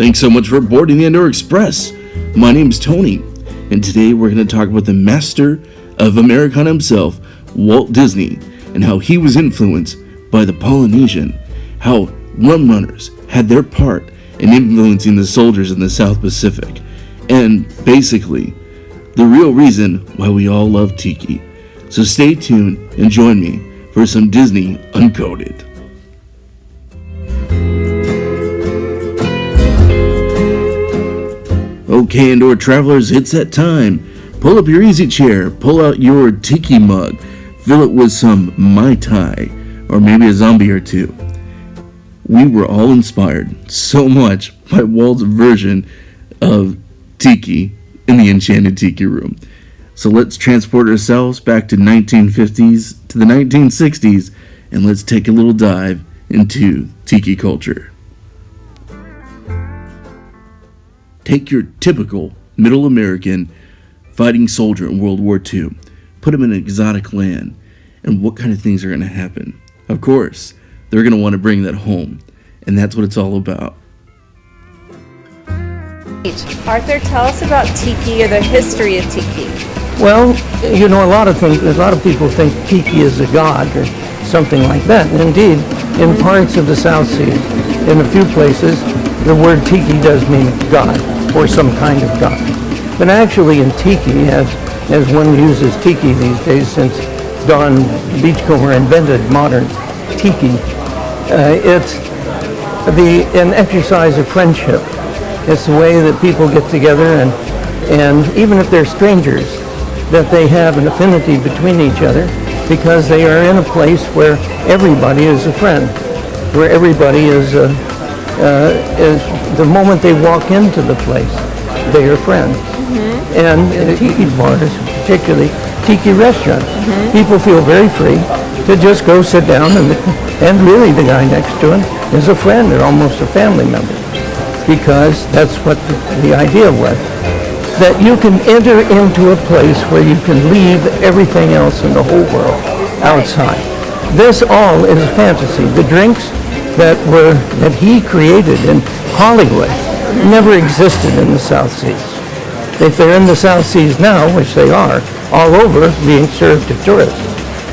Thanks so much for boarding the Indoor Express. My name's Tony, and today we're going to talk about the master of Americana himself, Walt Disney, and how he was influenced by the Polynesian, how rum runners had their part in influencing the soldiers in the South Pacific, and basically, the real reason why we all love Tiki. So stay tuned and join me for some Disney Uncoded. Okay, indoor travelers, it's that time. Pull up your easy chair, pull out your tiki mug, fill it with some Mai Tai, or maybe a zombie or two. We were all inspired so much by Walt's version of Tiki in the Enchanted Tiki Room. So let's transport ourselves back to 1950s to the 1960s, and let's take a little dive into Tiki culture. Take your typical Middle American fighting soldier in World War II, put him in an exotic land, and what kind of things are going to happen? Of course, they're going to want to bring that home, and that's what it's all about. Arthur, tell us about Tiki or the history of Tiki. Well, a lot of people think Tiki is a god or something like that. And indeed, in parts of the South Seas, in a few places, the word Tiki does mean god or some kind of god. But actually in Tiki, as one uses Tiki these days since Don Beachcomber invented modern Tiki, it's an exercise of friendship. It's the way that people get together and even if they're strangers, that they have an affinity between each other because they are in a place where everybody is a friend, where everybody is the moment they walk into the place, they are friends. Mm-hmm. And Tiki bars, particularly Tiki restaurants, people feel very free to just go sit down and really the guy next to him is a friend or almost a family member, because that's what the idea was. That you can enter into a place where you can leave everything else in the whole world outside. This all is fantasy. The drinks that he created in Hollywood never existed in the South Seas. If they're in the South Seas now, which they are, all over being served to tourists,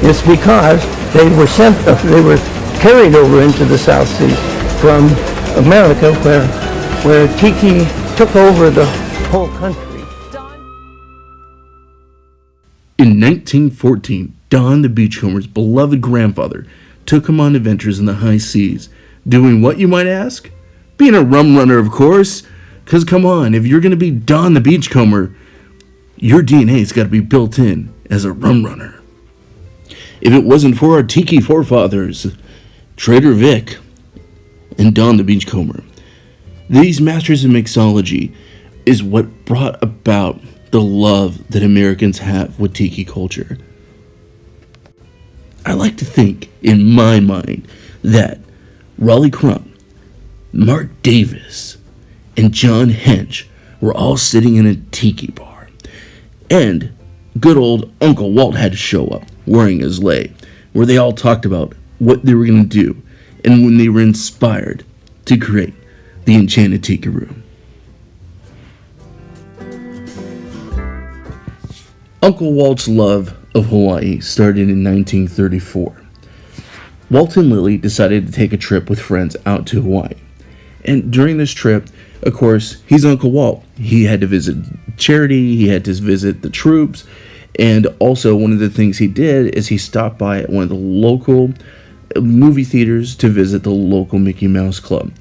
it's because they were carried over into the South Seas from America, where Tiki took over the whole country. In 1914, Don the Beachcomber's beloved grandfather took him on adventures in the high seas. Doing what, you might ask? Being a rum runner, of course. Because come on, if you're going to be Don the Beachcomber, your DNA's got to be built in as a rum runner. If it wasn't for our Tiki forefathers, Trader Vic and Don the Beachcomber, these masters of mixology is what brought about the love that Americans have with Tiki culture. I like to think, in my mind, that Raleigh Crump, Mark Davis, and John Hench were all sitting in a tiki bar. And good old Uncle Walt had to show up, wearing his lei, where they all talked about what they were going to do, and when they were inspired to create the Enchanted Tiki Room. Uncle Walt's love of Hawaii started in 1934. Walt and Lily decided to take a trip with friends out to Hawaii. And during this trip, of course, he's Uncle Walt. He had to visit charity, he had to visit the troops, and also one of the things he did is he stopped by at one of the local movie theaters to visit the local Mickey Mouse Club.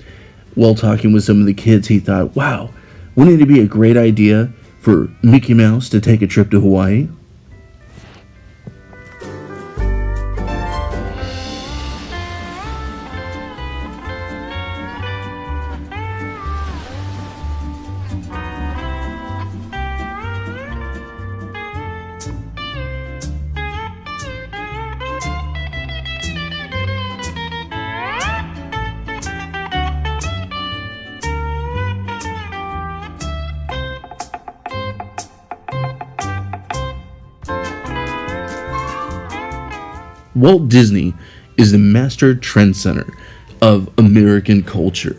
While talking with some of the kids, he thought, wow, wouldn't it be a great idea for Mickey Mouse to take a trip to Hawaii? Walt Disney is the master trendsetter of American culture.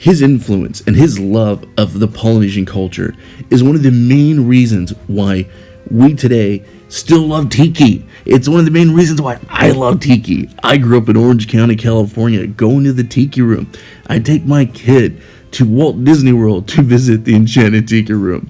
His influence and his love of the Polynesian culture is one of the main reasons why we today still love tiki. It's one of the main reasons why I love tiki. I grew up in Orange County, California, going to the tiki room. I take my kid to Walt Disney World to visit the Enchanted Tiki Room.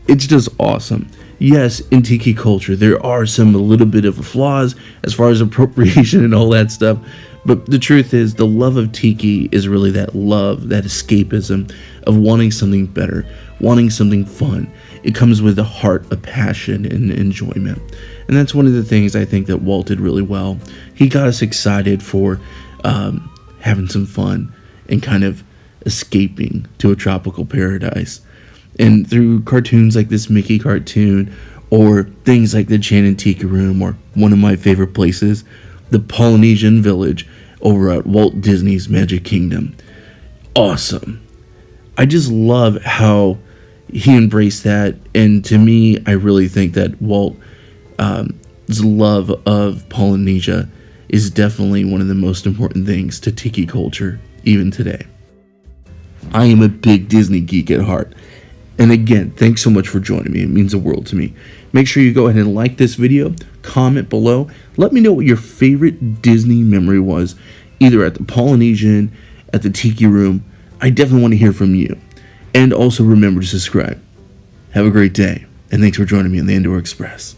It's just awesome. Yes, in tiki culture, there are some a little bit of flaws as far as appropriation and all that stuff. But the truth is, the love of tiki is really that love, that escapism of wanting something better, wanting something fun. It comes with a heart of passion and enjoyment. And that's one of the things I think that Walt did really well. He got us excited for having some fun and kind of escaping to a tropical paradise. And through cartoons like this Mickey cartoon, or things like the Enchanted Tiki Room, or one of my favorite places, the Polynesian village over at Walt Disney's Magic Kingdom. Awesome. I just love how he embraced that, and to me, I really think that Walt's love of Polynesia is definitely one of the most important things to tiki culture, even today. I am a big Disney geek at heart. And again, thanks so much for joining me. It means the world to me. Make sure you go ahead and like this video, comment below. Let me know what your favorite Disney memory was, either at the Polynesian, at the Tiki Room. I definitely want to hear from you. And also remember to subscribe. Have a great day, and thanks for joining me on the Andor Express.